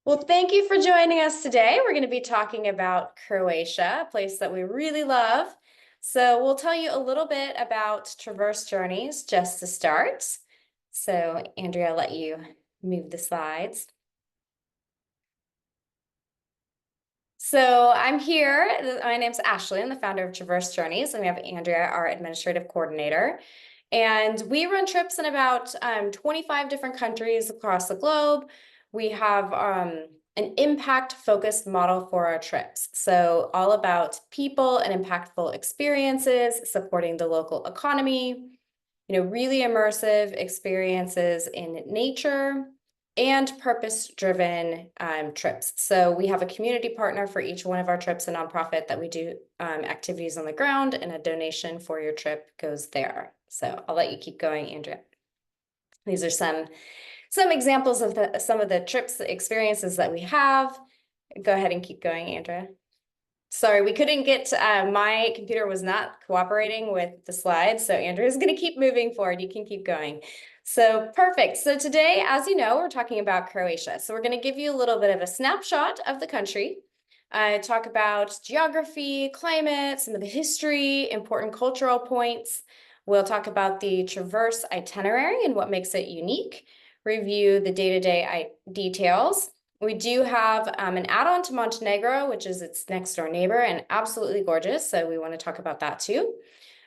Well, thank you for joining us today. We're going to be talking about Croatia, a place that we really love. So we'll tell you a little bit about Traverse Journeys just to start. So Andrea, I'll let you move the slides. So I'm here. My name's Ashley. I'm the founder of Traverse Journeys, and we have Andrea, our administrative coordinator. And we run trips in about 25 different countries across the globe. We have an impact-focused model for our trips. So all about people and impactful experiences, supporting the local economy, really immersive experiences in nature, and purpose-driven trips. So we have a community partner for each one of our trips, a nonprofit that we do activities on the ground, and a donation for your trip goes there. So I'll let you keep going, Andrea. These are some examples of some of the trips, experiences that we have. Go ahead and keep going, Andrea. Sorry, we couldn't get, my computer was not cooperating with the slides, so Andrea's going to keep moving forward. You can keep going. So perfect. So today, as you know, we're talking about Croatia. So we're going to give you a little bit of a snapshot of the country, talk about geography, climate, some of the history, important cultural points. We'll talk about the Traverse itinerary and what makes it unique, review the day-to-day details. We do have an add-on to Montenegro, which is its next door neighbor and absolutely gorgeous. So we want to talk about that too.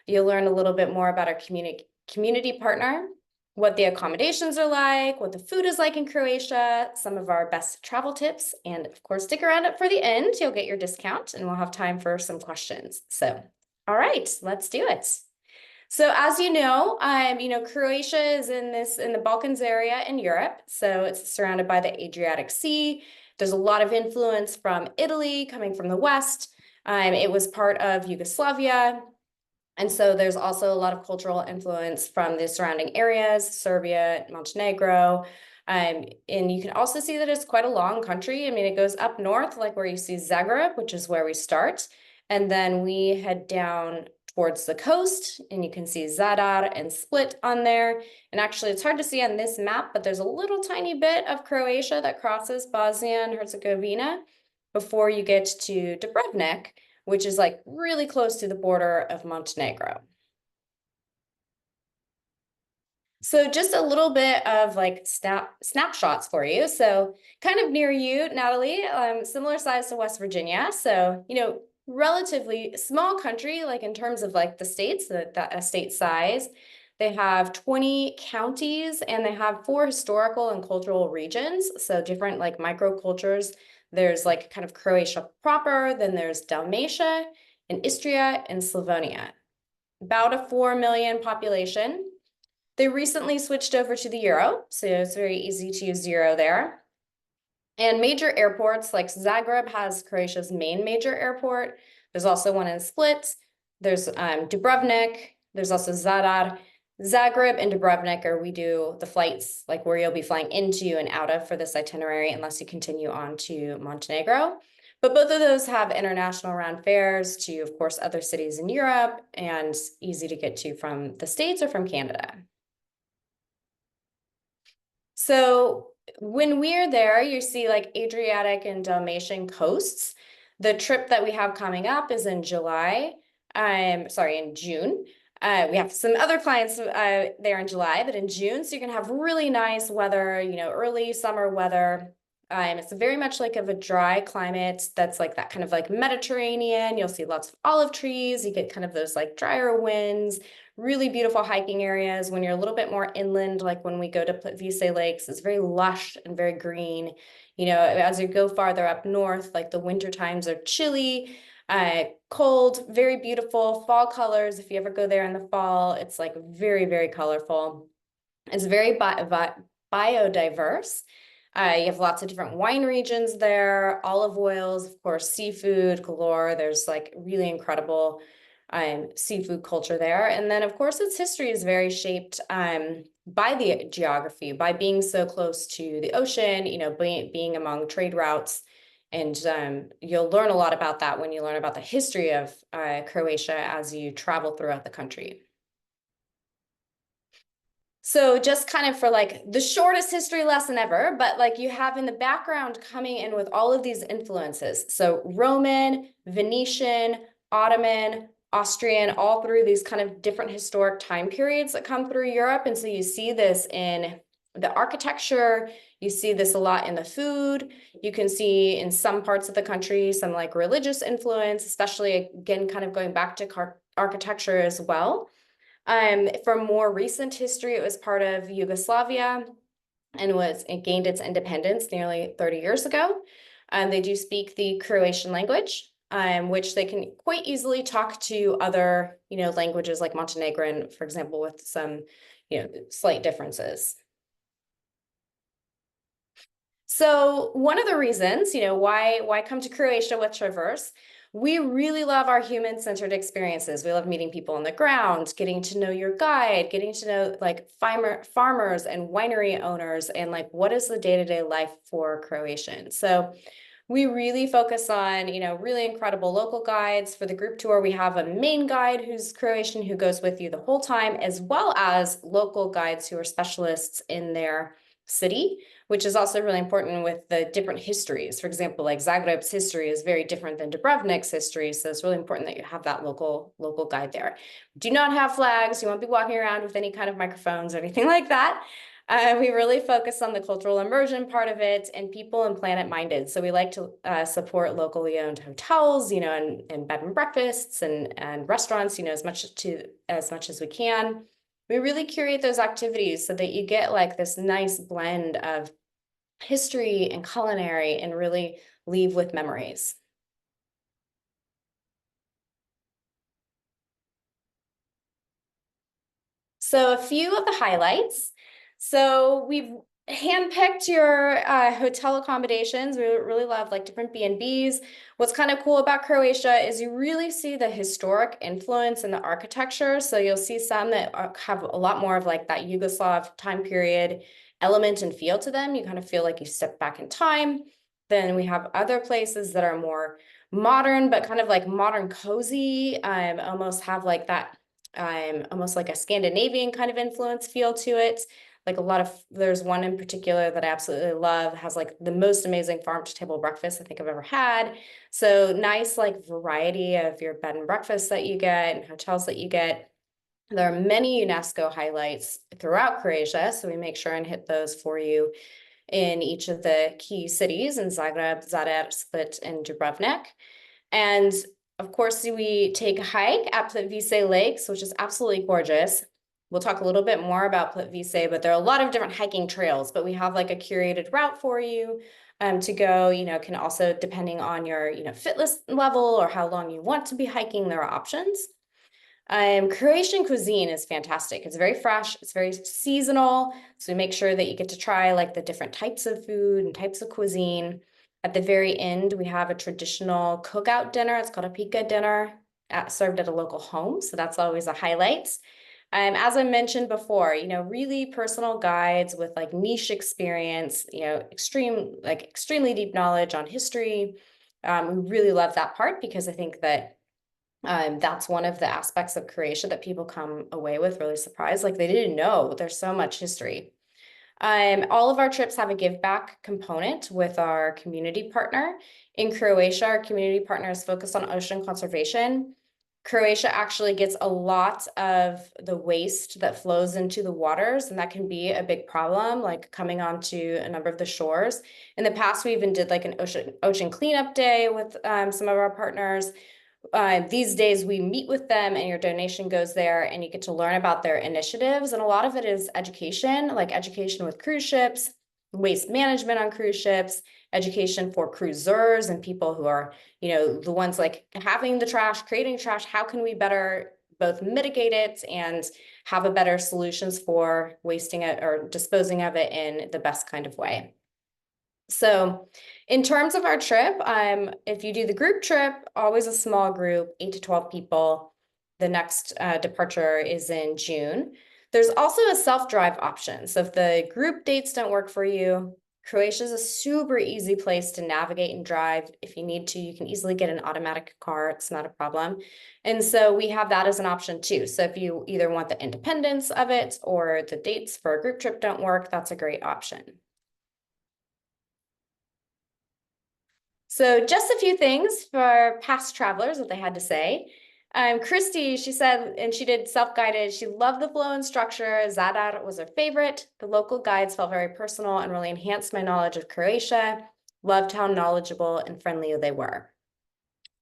You'll learn a little bit more about our community partner, what the accommodations are like, what the food is like in Croatia, some of our best travel tips, and of course, stick around up for the end. You'll get your discount and we'll have time for some questions. So, all right, let's do it. So as you know, Croatia is in the Balkans area in Europe. So it's surrounded by the Adriatic Sea. There's a lot of influence from Italy coming from the west. It was part of Yugoslavia. And so there's also a lot of cultural influence from the surrounding areas, Serbia, Montenegro. And you can also see that it's quite a long country. I mean, it goes up north, like where you see Zagreb, which is where we start. And then we head down towards the coast, and you can see Zadar and Split on there. And actually, it's hard to see on this map, but there's a little tiny bit of Croatia that crosses Bosnia and Herzegovina before you get to Dubrovnik, which is like really close to the border of Montenegro. So just a little bit of like snapshots for you. So kind of near you, Natalie, similar size to West Virginia. So, relatively small country, like in terms of like the states, the state size. They have 20 counties and they have 4 historical and cultural regions. So different like microcultures. There's like kind of Croatia proper, then there's Dalmatia and Istria and Slavonia. About a 4 million population. They recently switched over to the euro, so it's very easy to use euro there. And major airports, like Zagreb has Croatia's main major airport. There's also one in Split. There's Dubrovnik. There's also Zadar. Zagreb and Dubrovnik are we do the flights, like where you'll be flying into and out of for this itinerary, unless you continue on to Montenegro. But both of those have international round fares to, of course, other cities in Europe and easy to get to from the States or from Canada. So when we're there, you see like Adriatic and Dalmatian coasts. The trip that we have coming up is in July. In June. We have some other clients there in July, but in June, so you're gonna have really nice weather, early summer weather. It's very much like of a dry climate that's like that kind of like Mediterranean. You'll see lots of olive trees. You get kind of those like drier winds, really beautiful hiking areas. When you're a little bit more inland, like when we go to Plitvice lakes, it's very lush and very green. As you go farther up north, like the winter times are chilly, cold, very beautiful fall colors. If you ever go there in the fall, it's like very, very colorful. It's very biodiverse. You have lots of different wine regions there, olive oils, of course, seafood galore. There's like really incredible seafood culture there. And then, of course, its history is very shaped by the geography, by being so close to the ocean, being among trade routes. And you'll learn a lot about that when you learn about the history of Croatia as you travel throughout the country. So just kind of for like the shortest history lesson ever, but like you have in the background coming in with all of these influences. So Roman, Venetian, Ottoman, Austrian, all through these kind of different historic time periods that come through Europe. And so you see this in the architecture, you see this a lot in the food. You can see in some parts of the country some like religious influence, especially again, kind of going back to architecture as well. For more recent history, it was part of Yugoslavia and it gained its independence nearly 30 years ago. They do speak the Croatian language, which they can quite easily talk to other, languages like Montenegrin, for example, with some, slight differences. So one of the reasons, why come to Croatia with Traverse? We really love our human-centered experiences. We love meeting people on the ground, getting to know your guide, getting to know like farmers and winery owners, and like what is the day-to-day life for Croatians. So we really focus on, really incredible local guides. For the group tour, we have a main guide who's Croatian who goes with you the whole time, as well as local guides who are specialists in their city, which is also really important with the different histories. For example, like Zagreb's history is very different than Dubrovnik's history. So it's really important that you have that local guide there. Do not have flags. You won't be walking around with any kind of microphones or anything like that. We really focus on the cultural immersion part of it and people and planet minded. So we like to support locally owned hotels, and bed and breakfasts and restaurants, as much as we can. We really curate those activities so that you get like this nice blend of history and culinary and really leave with memories. So a few of the highlights. So we've handpicked your hotel accommodations. We really love like different B&Bs. What's kind of cool about Croatia is you really see the historic influence in the architecture. So you'll see some that have a lot more of like that Yugoslav time period element and feel to them. You kind of feel like you step back in time. Then we have other places that are more modern, but kind of like modern cozy, almost have like that almost like a Scandinavian kind of influence feel to it. Like there's one in particular that I absolutely love, has like the most amazing farm to table breakfast I think I've ever had. So nice like variety of your bed and breakfast that you get and hotels that you get. There are many UNESCO highlights throughout Croatia, so we make sure and hit those for you in each of the key cities in Zagreb, Zadar, Split, and Dubrovnik. And of course, we take a hike at Plitvice Lakes, which is absolutely gorgeous. We'll talk a little bit more about Plitvice, but there are a lot of different hiking trails, but we have like a curated route for you to go, can also, depending on your, fitness level or how long you want to be hiking, there are options. Croatian cuisine is fantastic. It's very fresh, it's very seasonal. So we make sure that you get to try like the different types of food and types of cuisine. At the very end, we have a traditional cookout dinner. It's called a Peka dinner, served at a local home. So that's always a highlight. As I mentioned before, really personal guides with like niche experience, extremely deep knowledge on history. We really love that part because I think that that's one of the aspects of Croatia that people come away with really surprised. Like they didn't know there's so much history. All of our trips have a give back component with our community partner. In Croatia, our community partner is focused on ocean conservation. Croatia actually gets a lot of the waste that flows into the waters, and that can be a big problem, like coming onto a number of the shores. In the past, we even did like an ocean cleanup day with some of our partners. These days we meet with them and your donation goes there and you get to learn about their initiatives. And a lot of it is education, like education with cruise ships, waste management on cruise ships, education for cruisers and people who are, the ones like having the trash, creating trash. How can we better both mitigate it and have a better solutions for wasting it or disposing of it in the best kind of way? So in terms of our trip, if you do the group trip, always a small group, 8 to 12 people. The next departure is in June. There's also a self-drive option. So if the group dates don't work for you, Croatia is a super easy place to navigate and drive. If you need to, you can easily get an automatic car. It's not a problem. And so we have that as an option too. So if you either want the independence of it or the dates for a group trip don't work, that's a great option. So just a few things for past travelers, what they had to say. Christy, she said, and she did self-guided, she loved the flow and structure. Zadar was her favorite. The local guides felt very personal and really enhanced my knowledge of Croatia. Loved how knowledgeable and friendly they were.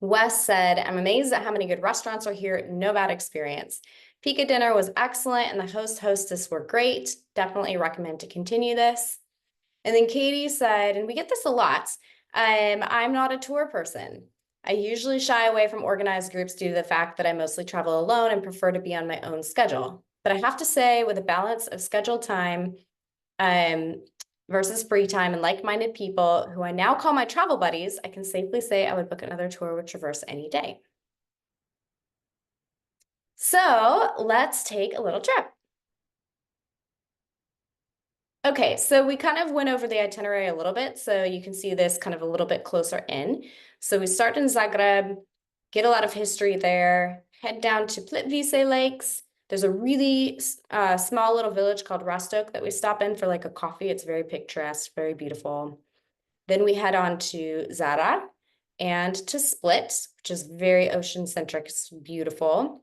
Wes said, I'm amazed at how many good restaurants are here. No bad experience. Peka dinner was excellent and the hostess were great. Definitely recommend to continue this. And then Katie said, and we get this a lot, I'm not a tour person. I usually shy away from organized groups due to the fact that I mostly travel alone and prefer to be on my own schedule. But I have to say, with a balance of scheduled time versus free time and like-minded people who I now call my travel buddies, I can safely say I would book another tour with Traverse any day. So let's take a little trip. Okay, so we kind of went over the itinerary a little bit, so you can see this kind of a little bit closer in. So we start in Zagreb, get a lot of history there, head down to Plitvice lakes. There's a really small little village called Rostock that we stop in for like a coffee. It's very picturesque, very beautiful. Then we head on to Zadar and to Split, which is very ocean-centric. It's beautiful.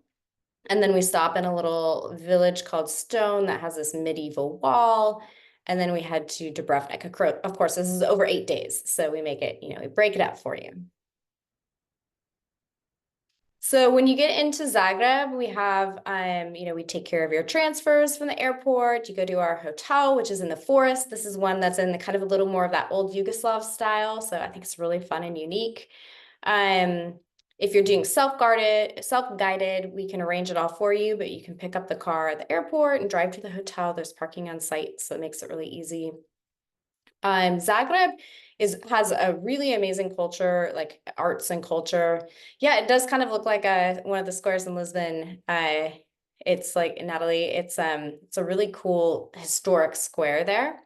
And then we stop in a little village called Ston that has this medieval wall. And then we head to Dubrovnik. Of course, this is over 8 days. So we make it, we break it up for you. So when you get into Zagreb, we have, we take care of your transfers from the airport. You go to our hotel, which is in the forest. This is one that's in the kind of a little more of that old Yugoslav style. So I think it's really fun and unique. If you're doing self-guided, we can arrange it all for you, but you can pick up the car at the airport and drive to the hotel. There's parking on site, so it makes it really easy. Zagreb has a really amazing culture, like arts and culture. Yeah, it does kind of look like one of the squares in Lisbon. It's like Natalie, it's a really cool historic square there.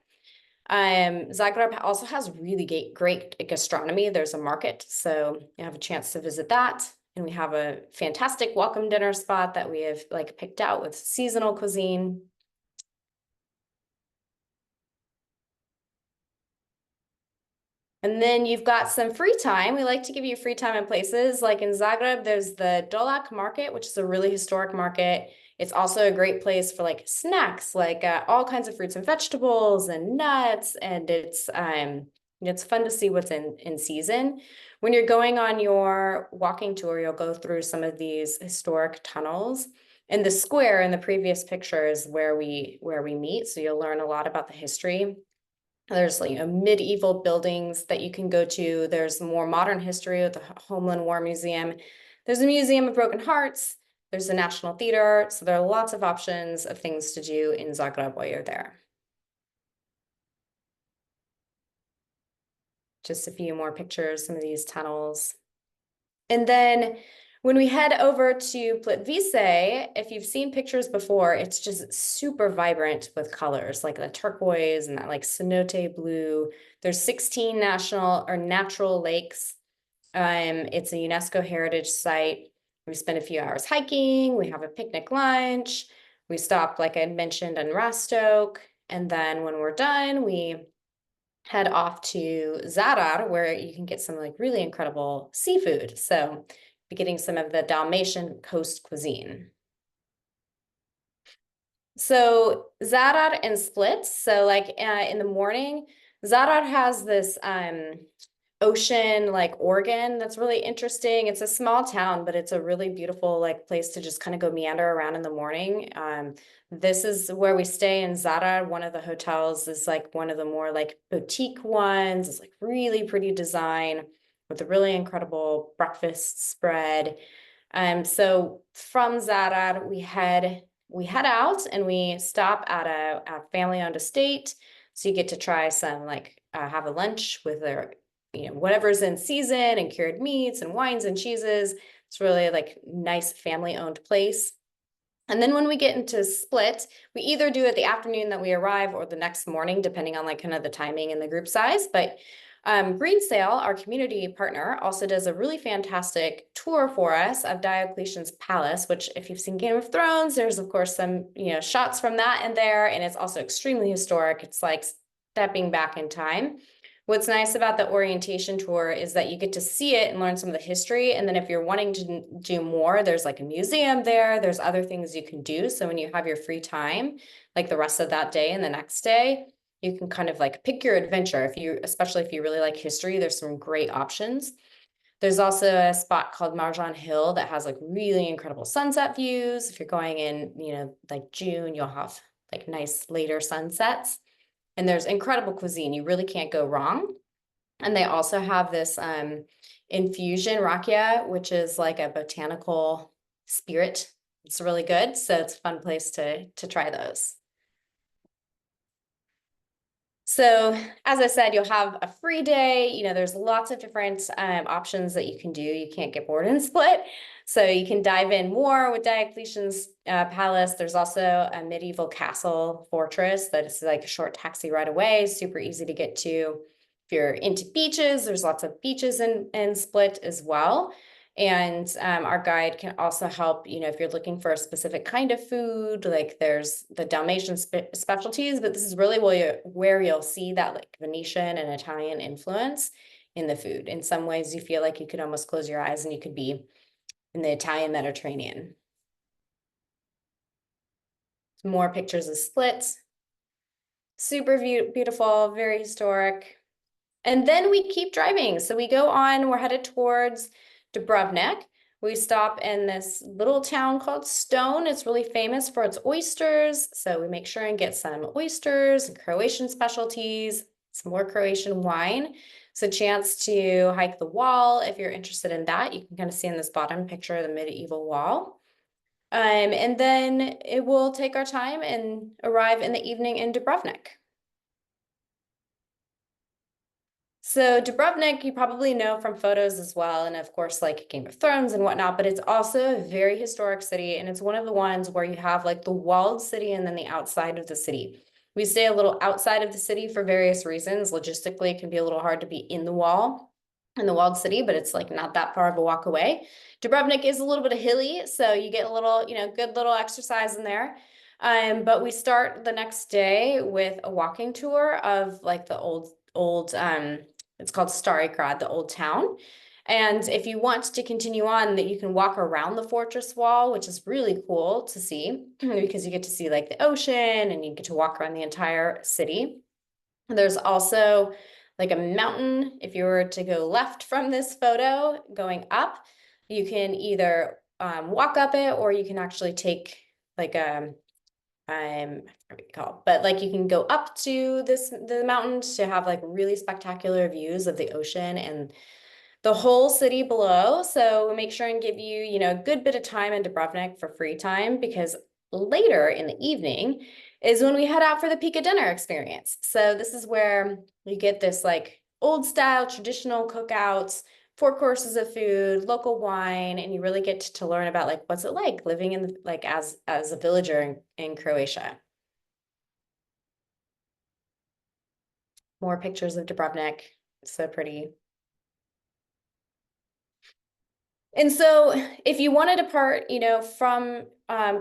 Zagreb also has really great gastronomy. There's a market, so you have a chance to visit that. And we have a fantastic welcome dinner spot that we have like picked out with seasonal cuisine. And then you've got some free time. We like to give you free time in places like in Zagreb, there's the Dolak market, which is a really historic market. It's also a great place for like snacks, like all kinds of fruits and vegetables and nuts. And it's fun to see what's in season. When you're going on your walking tour, you'll go through some of these historic tunnels. And the square in the previous picture is where we meet. So you'll learn a lot about the history. There's medieval buildings that you can go to. There's more modern history with the Homeland War Museum. There's a Museum of Broken Hearts. There's a National Theater. So there are lots of options of things to do in Zagreb while you're there. Just a few more pictures, some of these tunnels. And then when we head over to Plitvice, if you've seen pictures before, it's just super vibrant with colors, like the turquoise and that like cenote blue. There's 16 natural lakes. It's a UNESCO heritage site. We spend a few hours hiking. We have a picnic lunch. We stop, like I mentioned, in Rostock. And then when we're done, we head off to Zadar, where you can get some like really incredible seafood. So be getting some of the Dalmatian coast cuisine. So Zadar and Split. So like in the morning, Zadar has this ocean like organ that's really interesting. It's a small town, but it's a really beautiful like place to just kind of go meander around in the morning. This is where we stay in Zadar. One of the hotels is like one of the more like boutique ones. It's like really pretty design with a really incredible breakfast spread. So from Zadar, we head out and we stop at a family-owned estate. So you get to try some like have a lunch with their whatever's in season and cured meats and wines and cheeses. It's really like nice family-owned place. And then when we get into Split, we either do it the afternoon that we arrive or the next morning, depending on like kind of the timing and the group size. But Green Sail, our community partner, also does a really fantastic tour for us of Diocletian's palace, which if you've seen Game of Thrones, there's of course some, shots from that in there, and it's also extremely historic. It's like stepping back in time. What's nice about the orientation tour is that you get to see it and learn some of the history. And then if you're wanting to do more, there's like a museum there. There's other things you can do. So when you have your free time, like the rest of that day and the next day, you can kind of like pick your adventure. Especially if you really like history, there's some great options. There's also a spot called Marjan Hill that has like really incredible sunset views. If you're going in, like June, you'll have like nice later sunsets. And there's incredible cuisine. You really can't go wrong. And they also have this infusion rakia, which is like a botanical spirit. It's really good. So it's a fun place to try those. So as I said, you'll have a free day. There's lots of different options that you can do. You can't get bored and Split. So you can dive in more with Diocletian's palace. There's also a medieval castle fortress that is like a short taxi ride away, super easy to get to. If you're into beaches, there's lots of beaches in Split as well. And our guide can also help, if you're looking for a specific kind of food, like there's the Dalmatian specialties, but this is really where you'll see that like Venetian and Italian influence in the food. In some ways, you feel like you could almost close your eyes and you could be in the Italian Mediterranean. More pictures of Split. Super beautiful, very historic. And then we keep driving. So we go on, we're headed towards Dubrovnik. We stop in this little town called Ston. It's really famous for its oysters. So we make sure and get some oysters and Croatian specialties, some more Croatian wine. It's a chance to hike the wall. If you're interested in that, you can kind of see in this bottom picture the medieval wall. And then it will take our time and arrive in the evening in Dubrovnik. So Dubrovnik, you probably know from photos as well, and of course, like Game of Thrones and whatnot, but it's also a very historic city, and it's one of the ones where you have like the walled city and then the outside of the city. We stay a little outside of the city for various reasons. Logistically, it can be a little hard to be in the walled city, but it's like not that far of a walk away. Dubrovnik is a little bit hilly, so you get a little, good little exercise in there. But we start the next day with a walking tour of like the old it's called Stari Grad, the old town. And if you want to continue on, that you can walk around the fortress wall, which is really cool to see because you get to see like the ocean and you get to walk around the entire city. There's also like a mountain. If you were to go left from this photo going up, you can either walk up it, or you can actually take like I forget what you call it, but like you can go up to the mountain to have like really spectacular views of the ocean and the whole city below. So make sure and give you, a good bit of time in Dubrovnik for free time, because later in the evening is when we head out for the Peka dinner experience. So this is where you get this like old style traditional cookouts, 4 courses of food, local wine, and you really get to learn about like what's it like living in like as a villager in Croatia. More pictures of Dubrovnik. So pretty. And so if you want to depart, from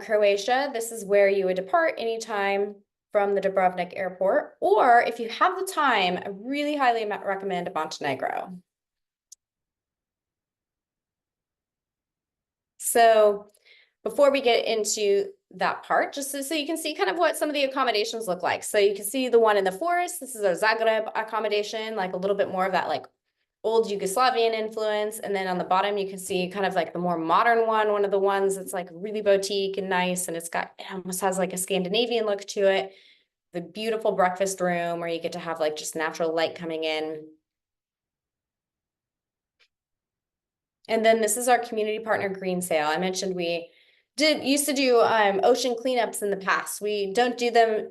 Croatia, this is where you would depart anytime from the Dubrovnik airport. Or if you have the time, I really highly recommend Montenegro. So before we get into that part, just so you can see kind of what some of the accommodations look like. So you can see the one in the forest. This is our Zagreb accommodation, like a little bit more of that like old Yugoslavian influence. And then on the bottom, you can see kind of like the more modern one of the ones that's like really boutique and nice. And it almost has like a Scandinavian look to it. The beautiful breakfast room where you get to have like just natural light coming in. And then this is our community partner, Green Sail. I mentioned we used to do ocean cleanups in the past. We don't do them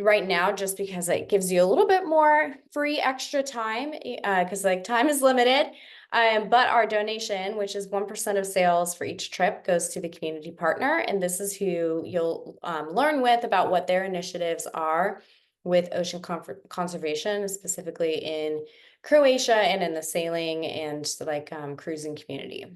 right now just because it gives you a little bit more free extra time, because like time is limited. But our donation, which is 1% of sales for each trip, goes to the community partner. And this is who you'll learn with about what their initiatives are with ocean conservation, specifically in Croatia and in the sailing and like cruising community.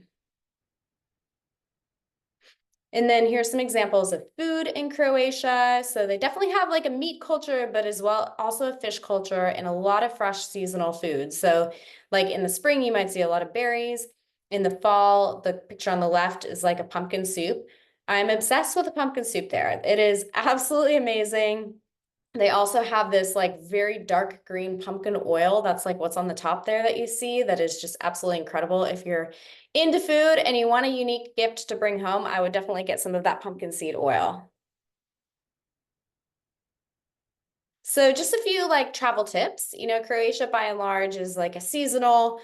And then here's some examples of food in Croatia. So they definitely have like a meat culture, but as well also a fish culture and a lot of fresh seasonal foods. So like in the spring, you might see a lot of berries. In the fall, the picture on the left is like a pumpkin soup. I'm obsessed with the pumpkin soup there. It is absolutely amazing. They also have this like very dark green pumpkin oil. That's like what's on the top there that you see. That is just absolutely incredible. If you're into food and you want a unique gift to bring home, I would definitely get some of that pumpkin seed oil. So just a few like travel tips. Croatia by and large is like a seasonal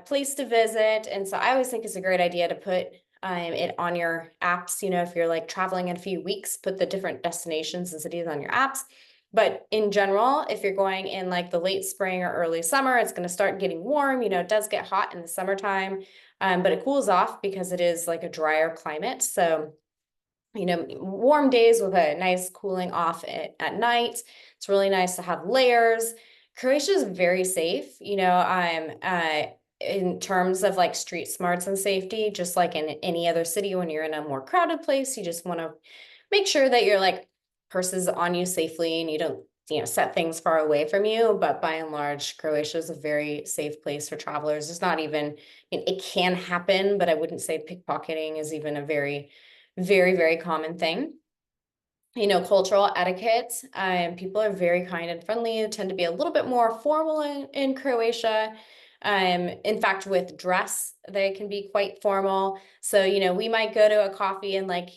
place to visit. And so I always think it's a great idea to put it on your apps. If you're like traveling in a few weeks, put the different destinations and cities on your apps. But in general, if you're going in like the late spring or early summer, it's going to start getting warm. It does get hot in the summertime, but it cools off because it is like a drier climate. So warm days with a nice cooling off at night. It's really nice to have layers. Croatia is very safe. In terms of like street smarts and safety, just like in any other city, when you're in a more crowded place, you just want to make sure that your like purse is on you safely and you don't set things far away from you. But by and large, Croatia is a very safe place for travelers. It's not even, it can happen, but I wouldn't say pickpocketing is even a very, very common thing. Cultural etiquette. People are very kind and friendly, tend to be a little bit more formal in Croatia. In fact, with dress, they can be quite formal. So, we might go to a coffee in like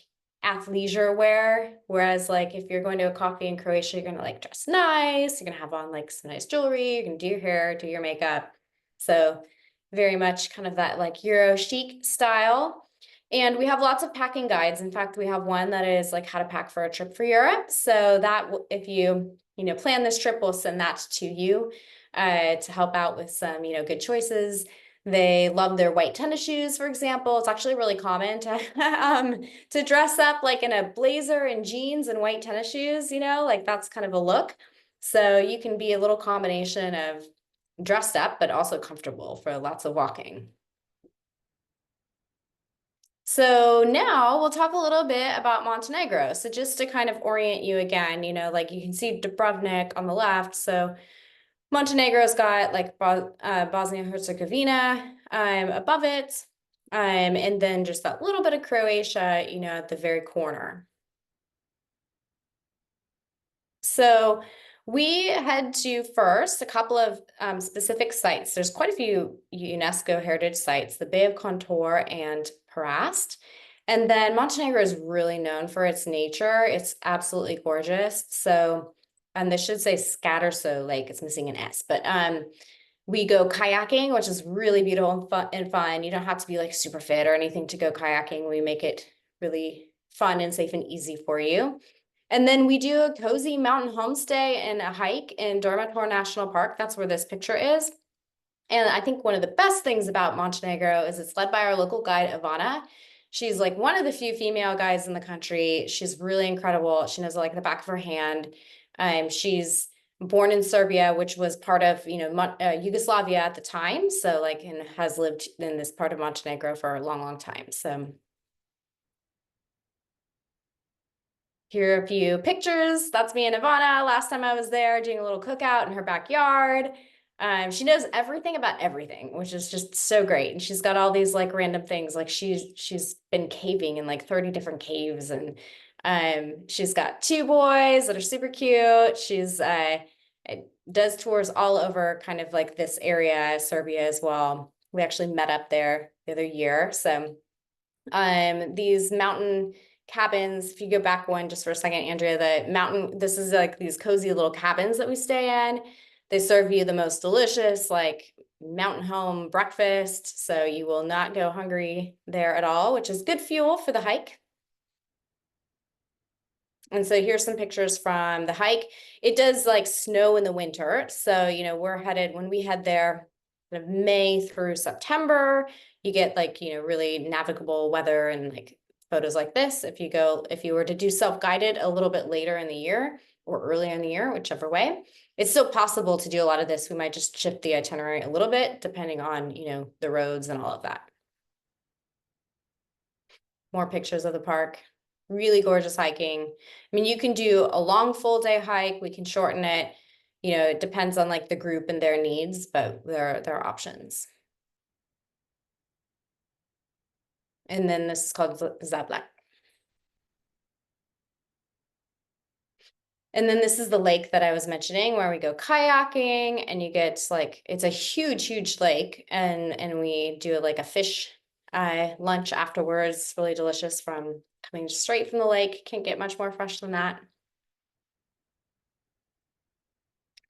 athleisure wear, whereas like if you're going to a coffee in Croatia, you're gonna like dress nice, you're gonna have on like some nice jewelry, you're gonna do your hair, do your makeup. So very much kind of that like Euro chic style. And we have lots of packing guides. In fact, we have one that is like how to pack for a trip for Europe. So that if you, plan this trip, we'll send that to you to help out with some, good choices. They love their white tennis shoes, for example. It's actually really common to dress up like in a blazer and jeans and white tennis shoes, like that's kind of a look. So you can be a little combination of dressed up, but also comfortable for lots of walking. So now we'll talk a little bit about Montenegro. So just to kind of orient you again, like you can see Dubrovnik on the left. So Montenegro's got like Bosnia-Herzegovina above it, and then just that little bit of Croatia, at the very corner. So we head to first a couple of specific sites. There's quite a few UNESCO heritage sites, the Bay of Kontor and Perast. And then Montenegro is really known for its nature. It's absolutely gorgeous. So, and this should say Scatterso Lake. It's missing an S, but we go kayaking, which is really beautiful and fun. You don't have to be like super fit or anything to go kayaking. We make it really fun and safe and easy for you. And then we do a cozy mountain homestay and a hike in Dormator National Park. That's where this picture is. And I think one of the best things about Montenegro is it's led by our local guide, Ivana. She's like one of the few female guides in the country. She's really incredible. She knows like the back of her hand. She's born in Serbia, which was part of, Yugoslavia at the time. So like, and has lived in this part of Montenegro for a long time. So here are a few pictures. That's me and Ivana. Last time I was there doing a little cookout in her backyard. She knows everything about everything, which is just so great. And she's got all these like random things. Like she's been caving in like 30 different caves, and she's got two boys that are super cute. She's does tours all over kind of like this area, Serbia as well. We actually met up there the other year. So these mountain cabins, if you go back one just for a second, Andrea, this is like these cozy little cabins that we stay in. They serve you the most delicious like mountain home breakfast, so you will not go hungry there at all, which is good fuel for the hike. And so here's some pictures from the hike. It does like snow in the winter, so when we head there, kind of May through September. You get like, really navigable weather and like photos like this. If you were to do self-guided a little bit later in the year or earlier in the year, whichever way, it's still possible to do a lot of this. We might just shift the itinerary a little bit depending on, the roads and all of that. More pictures of the park. Really gorgeous hiking. I mean, you can do a long full day hike. We can shorten it. It depends on like the group and their needs, but there are options. And then this is called Zablak. And then this is the lake that I was mentioning where we go kayaking and you get like, it's a huge, huge lake and we do like a fish lunch afterwards. It's really delicious from coming straight from the lake. Can't get much more fresh than that.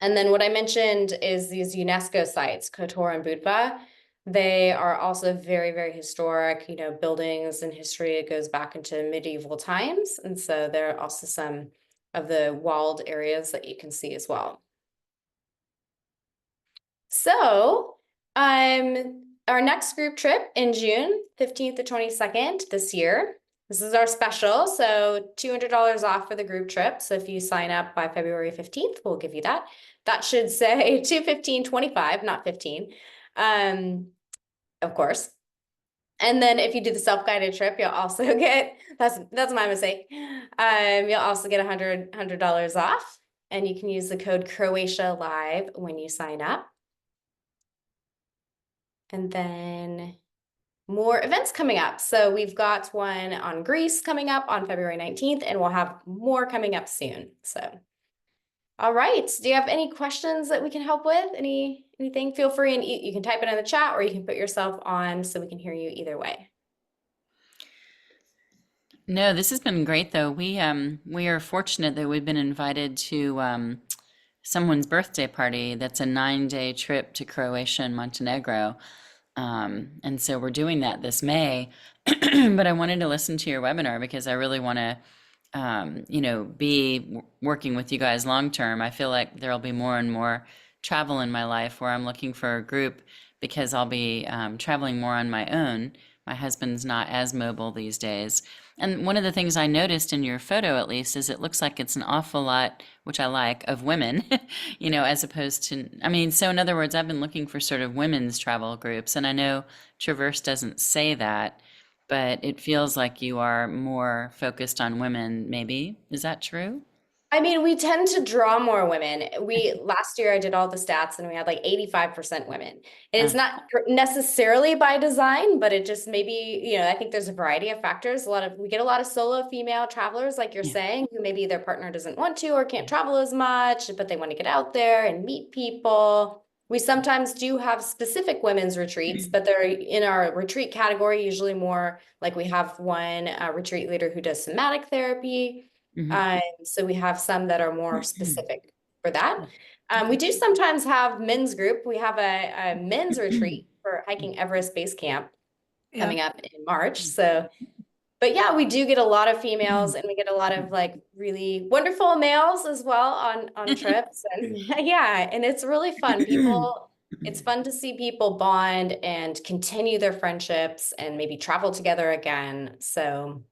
And then what I mentioned is these UNESCO sites, Kotor and Budva. They are also very, very historic, buildings and history. It goes back into medieval times. And so there are also some of the walled areas that you can see as well. So, our next group trip in June, 15th to 22nd this year. This is our special, so $200 off for the group trip. So if you sign up by February 15th, we'll give you that. That should say 215.25, not 15, of course. And then if you do the self-guided trip, you'll also get, that's my mistake. You'll also get $100 off, and you can use the code Croatia Live when you sign up. And then more events coming up. So we've got one on Greece coming up on February 19th, and we'll have more coming up soon. So, all right. Do you have any questions that we can help with? Anything? Feel free, and you can type it in the chat or you can put yourself on so we can hear you either way. No, this has been great though. We are fortunate that we've been invited to someone's birthday party that's a 9-day trip to Croatia and Montenegro. And so we're doing that this May. But I wanted to listen to your webinar because I really want to be working with you guys long term. I feel like there'll be more and more travel in my life where I'm looking for a group because I'll be traveling more on my own. My husband's not as mobile these days. And one of the things I noticed in your photo, at least, is it looks like it's an awful lot, which I like, of women, as opposed to, I mean, so in other words, I've been looking for sort of women's travel groups, and I know Traverse doesn't say that, but it feels like you are more focused on women, maybe. Is that true? I mean, we tend to draw more women. Last year I did all the stats and we had like 85% women. And it's Uh, not necessarily by design, but it just maybe, I think there's a variety of factors. We get a lot of solo female travelers, like you're yeah. saying, who maybe their partner doesn't want to or can't travel as much, but they want to get out there and meet people. We sometimes do have specific women's retreats, but they're in our retreat category, usually more like we have one retreat leader who does somatic therapy. Mhm. So we have some that are more specific for that. We Okay. do sometimes have men's group. We have a men's retreat for hiking Everest Base Camp Yeah. coming up in March. So, but yeah, we do get a lot of females and we get a lot of like really wonderful males as well on trips. And yeah, and it's really fun. It's fun to see people bond and continue their friendships and maybe travel together again. So,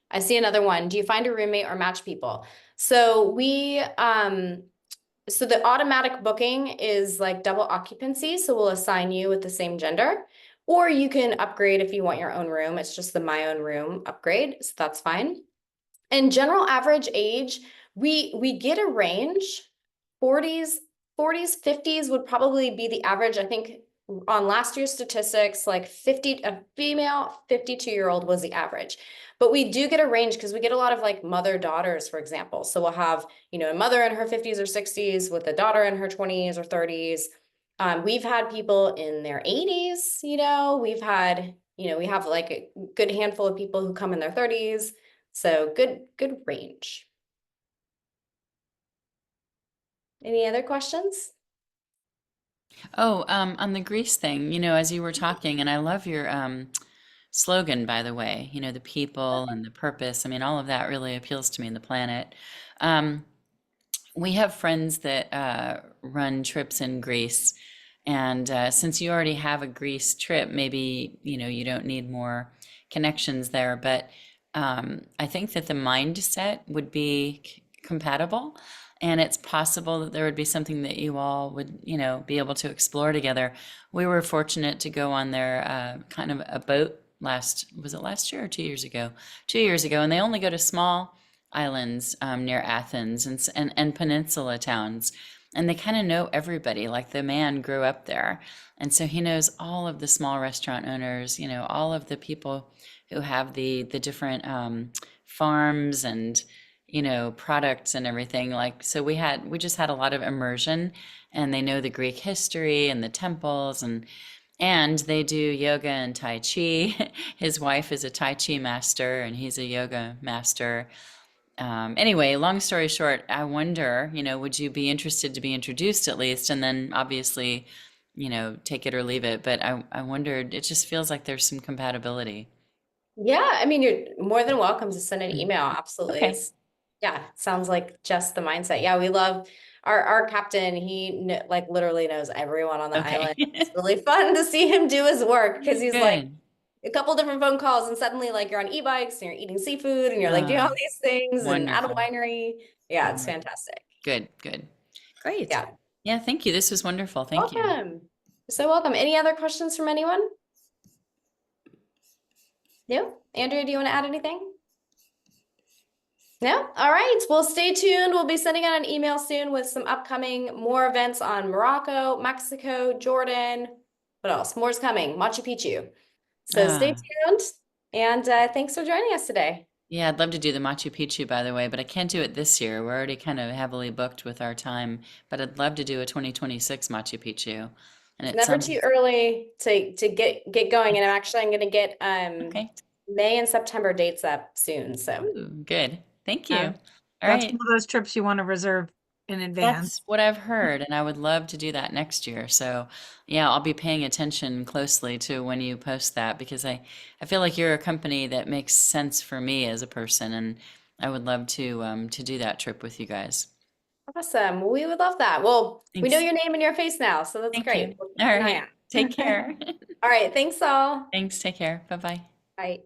I see another one. Do you find a roommate or match people? So so the automatic booking is like double occupancy. So we'll assign you with the same gender, or you can upgrade if you want your own room. It's just the my own room upgrade. So that's fine. And general average age, we get a range. 40s, 50s would probably be the average. I think on last year's statistics, like a female 52-year-old was the average. But we do get a range because we get a lot of like mother daughters, for example. So we'll have, a mother in her 50s or 60s with a daughter in her 20s or 30s. We've had people in their 80s, we have like a good handful of people who come in their 30s. So good range. Any other questions? Oh, on the Greece thing, as you were talking, and I love your slogan, by the way, the people and the purpose. I mean, all of that really appeals to me, and the planet. Um, we have friends that run trips in Greece, And since you already have a Greece trip, maybe, you don't need more connections there. But I think that the mindset would be compatible. And it's possible that there would be something that you all would, be able to explore together. We were fortunate to go on their kind of a boat was it last year or 2 years ago? 2 years ago. And they only go to small islands near Athens and peninsula towns. And they kind of know everybody. Like the man grew up there. And so he knows all of the small restaurant owners, all of the people who have the different farms and, products and everything. Like, so we just had a lot of immersion, and they know the Greek history and the temples, and they do yoga and Tai Chi. His wife is a Tai Chi master and he's a yoga master. Anyway, long story short, I wonder, would you be interested to be introduced at least? And then obviously, take it or leave it. But I wondered, it just feels like there's some compatibility. Yeah, I mean, you're more than welcome to send an Mm. email. Absolutely. Okay. Yeah, sounds like just the mindset. Yeah, we love our captain. He like literally knows everyone on the Okay. island. It's really fun to see him do his work because he's like Good. a couple different phone calls and suddenly like you're on e-bikes and you're eating seafood and you're like doing all Uh, these things and at a Wonderful. winery. Yeah, it's Wonderful. fantastic. Good, good. Great. Yeah, Yeah, thank you. This was wonderful. Thank you. welcome. So welcome. Any other questions from anyone? No? Andrea, do you want to add anything? No? All right. Well, stay tuned. We'll be sending out an email soon with some upcoming more events on Morocco, Mexico, Jordan. What else? More's coming. Machu Picchu. So stay Ah, tuned. And thanks for joining us today. yeah, I'd love to do the Machu Picchu, by the way, but I can't do it this year. We're already kind of heavily booked with our time, but I'd love to do a 2026 Machu Picchu. And It's it never sounds too early to get going. And I'm gonna get okay. May and September dates up soon. So Ooh, good. Thank you. Uh, All that's right. one of those trips you want to reserve in That's advance. what I've heard, and I would love to do that next year. So, yeah, I'll be paying attention closely to when you post that because I feel like you're a company that makes sense for me as a person, and I would love to do that trip with you guys. awesome. We would love that. Well, we know Thanks. your name and your face now, so that's Thank you. great. We'll keep All an eye right. Take out. care. All right. Thanks all. Thanks. Take care. Bye-bye. Bye.